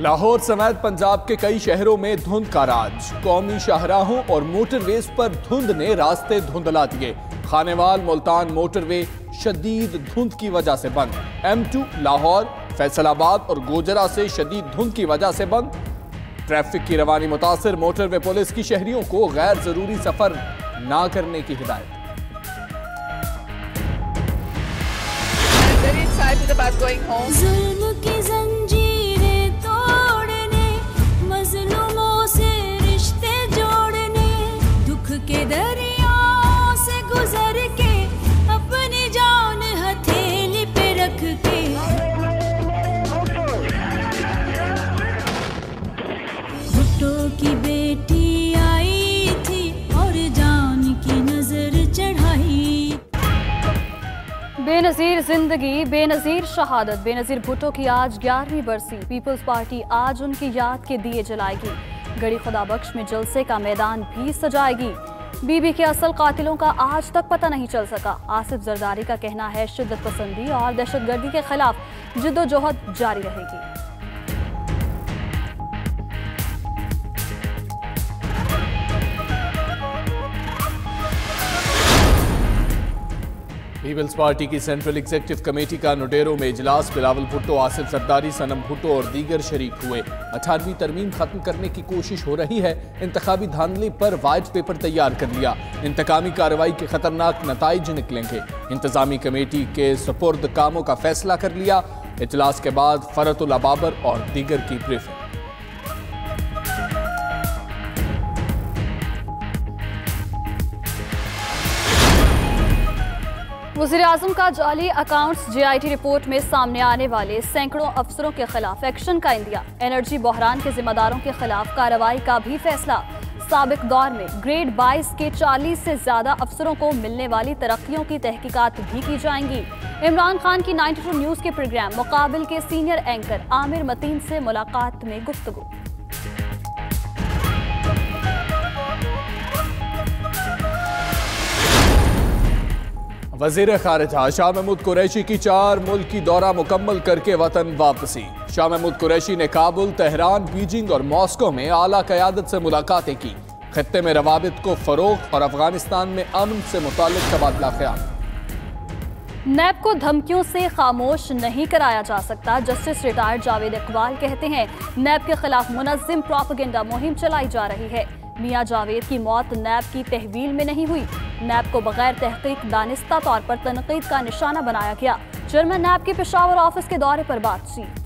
लाहौर समेत पंजाब के कई शहरों में धुंध का राज। कौमी शाहराहों और मोटरवेज पर धुंध ने रास्ते धुंधला दिए। खानेवाल मुल्तान मोटरवे शदीद धुंध की वजह से बंद। M2 लाहौर, फैसलाबाद और गोजरा से शदीद धुंध की वजह से बंद। ट्रैफिक की रवानी मुतासिर। मोटरवे पुलिस की शहरियों को गैर जरूरी सफर ना करने की हिदायत। जुल्म की जंजीरें तोड़ने, मजलूमों से रिश्ते जोड़ने, दुख के दरियाओं से गुजर के अपनी जान हथेली पे रख के, भुट्टो की बेटी आई थी और जान की नजर चढ़ाई। बेनज़ीर जिंदगी, बेनज़ीर शहादत। बेनज़ीर भुट्टो की आज 11वीं बरसी। पीपल्स पार्टी आज उनकी याद के दिए जलाएगी। गड़ी खुदा बख्श में जलसे का मैदान भी सजाएगी। बीबी के असल कातिलों का आज तक पता नहीं चल सका। आसिफ जरदारी का कहना है शिद्दत पसंदी और दहशतगर्दी के खिलाफ जिद्दोजहद जारी रहेगी। पीपल्स पार्टी की सेंट्रल एग्जीक्यूटिव कमेटी का नुडेरो में इजलास। बिलावल भुट्टो, आसिफ जरदारी, सनम भुट्टो और दीगर शरीक हुए। 18वीं तरमीम खत्म करने की कोशिश हो रही है। इंतखाबी धांधली पर वाइट पेपर तैयार कर लिया। इंतकामी कार्रवाई के खतरनाक नताइज निकलेंगे। इंतजामी कमेटी के सुपुर्द कामों का फैसला कर लिया। इजलास के बाद फरतुल अबाबर और दीगर की ब्रीफिंग। वज़ीर-ए-आज़म का जाली अकाउंट्स JIT रिपोर्ट में सामने आने वाले सैकड़ों अफसरों के खिलाफ एक्शन का इंदिया। एनर्जी बहरान के जिम्मेदारों के खिलाफ कार्रवाई का भी फैसला। साबिक दौर में ग्रेड 22 के 40 से ज्यादा अफसरों को मिलने वाली तरक्कियों की तहकीकात भी की जाएंगी। इमरान खान की 92 न्यूज के प्रोग्राम मुकाबिल के सीनियर एंकर आमिर मतीन से मुलाकात में गुफ्तगू। वज़ीर ख़ारिजा शाह महमूद कुरैशी की 4 मुल्क की दौरा मुकम्मल करके वतन वापसी। शाह महमूद कुरैशी ने काबुल, तेहरान, बीजिंग और मॉस्को में आला क़यादत से मुलाकातें की। खत्ते में रवाबित को फ़रोग़ और अफगानिस्तान में अमन से मुताल्लिक़ तबादला ख़याल। नैब को धमकियों से खामोश नहीं कराया जा सकता। जस्टिस रिटायर्ड जावेद इकबाल कहते हैं नैब के खिलाफ मुनज़्ज़म प्रोपेगेंडा मुहिम चलाई जा रही है। मियां जावेद की मौत नैब की तहवील में नहीं हुई। नैब को बगैर तहकीक दानिस्ता तौर पर तनकीद का निशाना बनाया गया। चेयरमैन नैब के पेशावर ऑफिस के दौरे पर बातचीत।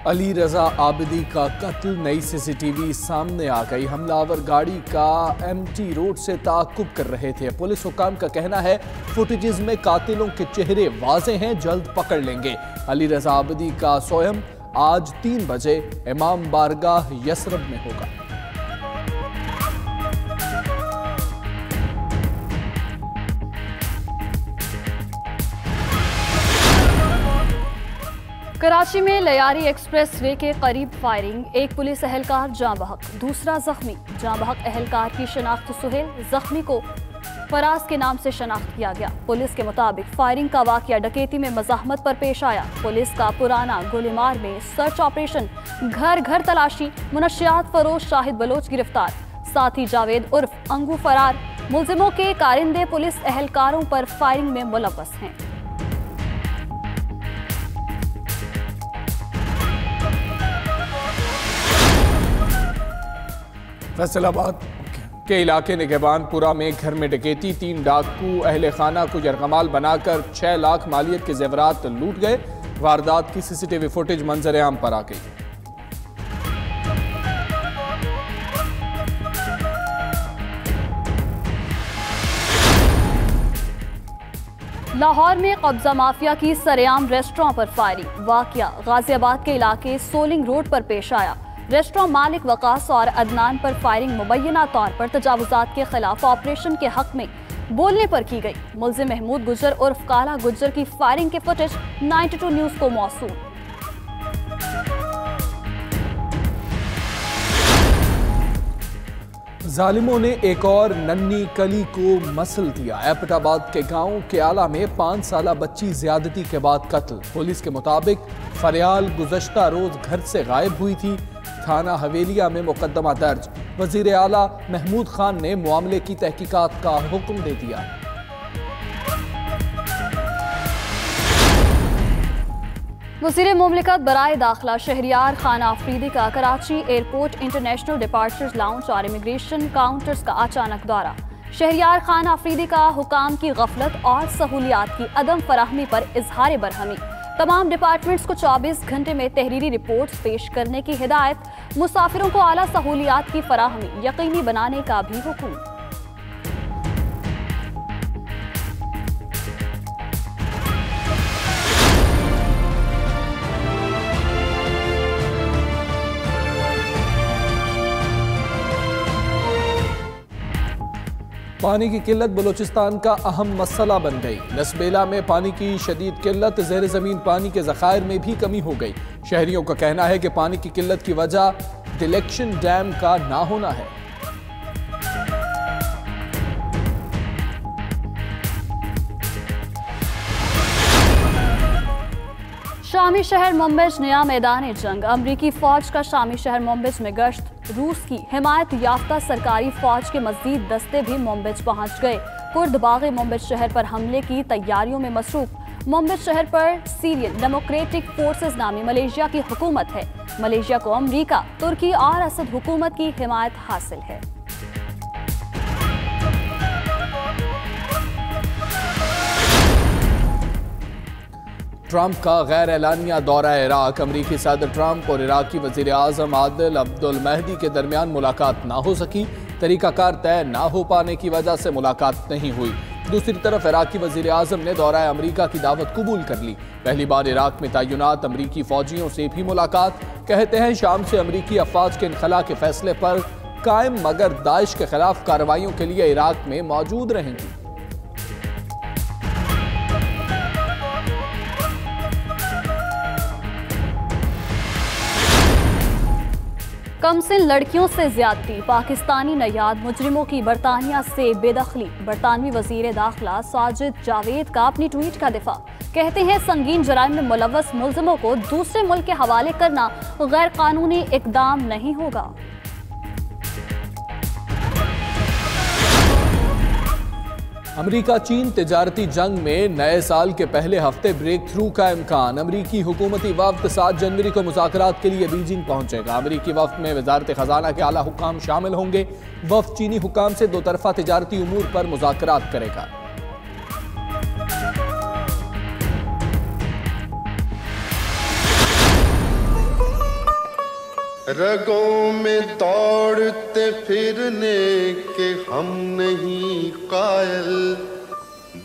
अली रजा आबिदी का कत्ल, नई CCTV सामने आ गई। हमलावर गाड़ी का MT रोड से ताक़ुब कर रहे थे। पुलिस हुकाम का कहना है फुटेजेस में कातिलों के चेहरे वाज़े हैं, जल्द पकड़ लेंगे। अली रजा आबिदी का सोयम आज 3 बजे इमाम बारगाह यसरब में होगा। कराची में लयारी एक्सप्रेस वे के करीब फायरिंग। एक पुलिस एहलकार जाँ बहक, दूसरा जख्मी। जाँ बहक एहलकार की शनाख्त सुहेल, जख्मी को फराज के नाम से शनाख्त किया गया। पुलिस के मुताबिक फायरिंग का वाकया डकैती में मज़ाहमत पर पेश आया। पुलिस का पुराना गोलीमार में सर्च ऑपरेशन, घर घर तलाशी। मुनशियात फरोश शाहिद बलोच गिरफ्तार, साथी जावेद उर्फ अंगू फरार। मुलजिमों के कारिंदे पुलिस एहलकारों पर फायरिंग में मुलव्वस हैं। फैसलाबाद के इलाके निगहबानपुरा में घर में डकैती। 3 डाकू अहले खाना को यरगमाल बनाकर 6 लाख मालियत के जेवरात लूट गए। वारदात की CCTV फुटेज मंजर आम पर आ गई। लाहौर में कब्जा माफिया की सरेआम रेस्टोरेंट पर फायरिंग। वाकया गाजियाबाद के इलाके सोलिंग रोड पर पेश आया। रेस्टोरेंट मालिक वकास और अदनान पर फायरिंग मुबैना तौर पर तजावुजात के खिलाफ ऑपरेशन के हक में बोलने पर की गई। मुल्जिम महमूद गुजर उर्फ काला गुजर की फायरिंग के फुटेज 92 न्यूज को मौसूल। जालिमों ने एक और नन्ही कली को मसल दिया। एबटाबाद के गांव केआला में 5 साला बच्ची ज्यादती के बाद कत्ल। पुलिस के मुताबिक फरियाल गुज़श्ता रोज घर से गायब हुई थी। थाना हवेलिया में मुकदमा दर्ज। वजीर आला महमूद खान ने मामले की तहकीकात का हुक्म दे दिया। वज़ीर मुमलिकत बराए दाखिला शहरियार खान आफरीदी का Karachi airport international departures lounge और इमिग्रेशन काउंटर्स का अचानक दौरा। शहरियार खान आफरीदी का हुकाम की गफलत और सहूलियात की अदम फराहमी पर इजहार बरहमी। तमाम डिपार्टमेंट्स को 24 घंटे में तहरीरी रिपोर्ट्स पेश करने की हिदायत। मुसाफिरों को आला सहूलियात की फराहमी यकीनी बनाने का भी हुक्म। पानी की किल्लत बलूचिस्तान का अहम मसला बन गई। नसबेला में पानी की शदीद किल्लत, ज़ेर ज़मीन पानी के ज़खायर में भी कमी हो गई। शहरियों का कहना है कि पानी की किल्लत की वजह दिलेक्शन डैम का ना होना है। शामी शहर मुंबिज नया मैदान जंग। अमरीकी फौज का शामी शहर मुंबिज में गश्त। रूस की हिमायत याफ्ता सरकारी फौज के मजीद दस्ते भी मुंबिज पहुंच गए। कुर्द बाग़ी मुंबिज शहर पर हमले की तैयारियों में मसरूफ। मुंबिज शहर पर सीरियन डेमोक्रेटिक फोर्सेस नामी मलेशिया की हुकूमत है। मलेशिया को अमरीका, तुर्की और असद हुकूमत की हिमायत हासिल है। ट्रंप का गैर एलानिया दौरा इराक। अमरीकी सदर ट्रंप और इराकी वजीर आजम आदिल अब्दुल महदी के दरमियान मुलाकात ना हो सकी। तरीकाकार तय ना हो पाने की वजह से मुलाकात नहीं हुई। दूसरी तरफ इराकी वजीर आजम ने दौरा अमरीका की दावत कबूल कर ली। पहली बार इराक में तैनात अमरीकी फौजियों से भी मुलाकात। कहते हैं शाम से अमरीकी अफवाज के इनखला के फैसले पर कायम, मगर दाइश के खिलाफ कार्रवाइयों के लिए इराक में मौजूद रहेंगी। कमसिन लड़कियों से ज्यादती। पाकिस्तानी नयाद मुजरिमों की बरतानिया से बेदखली। बरतानवी वजीर दाखिला साजिद जावेद का अपनी ट्वीट का दिफा। कहते हैं संगीन जराइम में मुलव्वस मुल्जिमों को दूसरे मुल्क के हवाले करना गैर कानूनी इकदाम नहीं होगा। अमरीका चीन तिजारती जंग में नए साल के पहले हफ्ते ब्रेक थ्रू का इम्कान। अमरीकी हुकूमती वफ्द 7 जनवरी को मुज़ाकरात के लिए बीजिंग पहुंचेगा। अमरीकी वफ्द में वजारत खजाना के आला हुकाम शामिल होंगे। वफ्द चीनी हुकाम से दो तरफा तिजारती उमूर पर मुज़ाकरात करेगा। रगों में दौड़ते फिरने के हम नहीं कायल,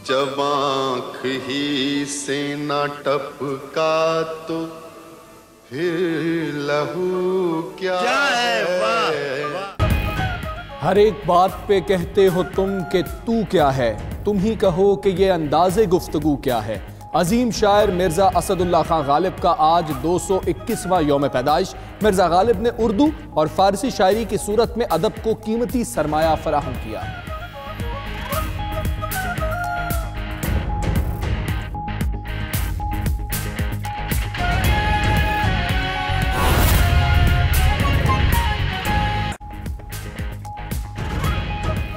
जब आँख ही से न टपका तो फिर लहू क्या है। हर एक बात पे कहते हो तुम कि तू क्या है, तुम ही कहो कि ये अंदाज़े गुफ्तगू क्या है। अजीम शायर मिर्ज़ा असदुल्ला खान गालिब का आज 221वां यौम पैदाइश। मिर्ज़ा गालिब ने उर्दू और फारसी शायरी की सूरत में अदब को कीमती सरमाया फराहम किया।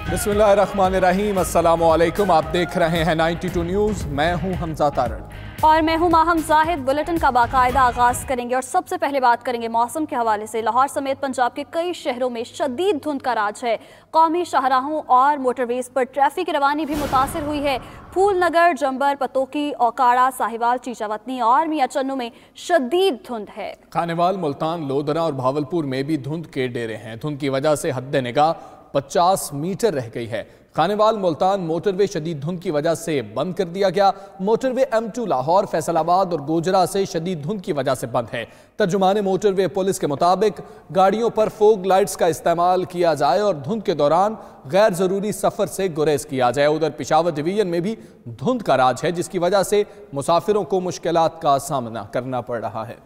बिस्मिल्लाहिर्रहमानिर्रहीम, अस्सलाम वालेकुम। आप देख रहे हैं 92 न्यूज़। मैं हूं हमजा तारण और मैं हूं माहम जाहिद। बुलेटिन का बाकायदा आगाज करेंगे और सबसे पहले बात करेंगे मौसम के हवाले से। लाहौर समेत पंजाब के कई शहरों में शदीद धुंध का राज है। कौमी शाहराहों और मोटरवेज पर ट्रैफिक रवानी भी मुतासिर हुई है। फूलनगर, जंबर, पतोकी, औकाड़ा, साहिवाल, चीचावतनी और मियां चन्नू में शदीद धुंध है। खानेवाल, मुल्तान, लोधरा और भावलपुर में भी धुंध के डेरे हैं। धुंध की वजह से हद निगाह 50 मीटर रह गई है। खानेवाल मुल्तान मोटरवे शदीद धुंध की वजह से बंद कर दिया गया। मोटरवे M2 लाहौर, फैसलाबाद और गोजरा से शदीद धुंध की वजह से बंद है। तर्जुमाने मोटरवे पुलिस के मुताबिक गाड़ियों पर फोग लाइट्स का इस्तेमाल किया जाए और धुंध के दौरान गैर जरूरी सफर से गुरेज किया जाए। उधर पेशावर डिवीजन में भी धुंध का राज है, जिसकी वजह से मुसाफिरों को मुश्किलात का सामना करना पड़ रहा है।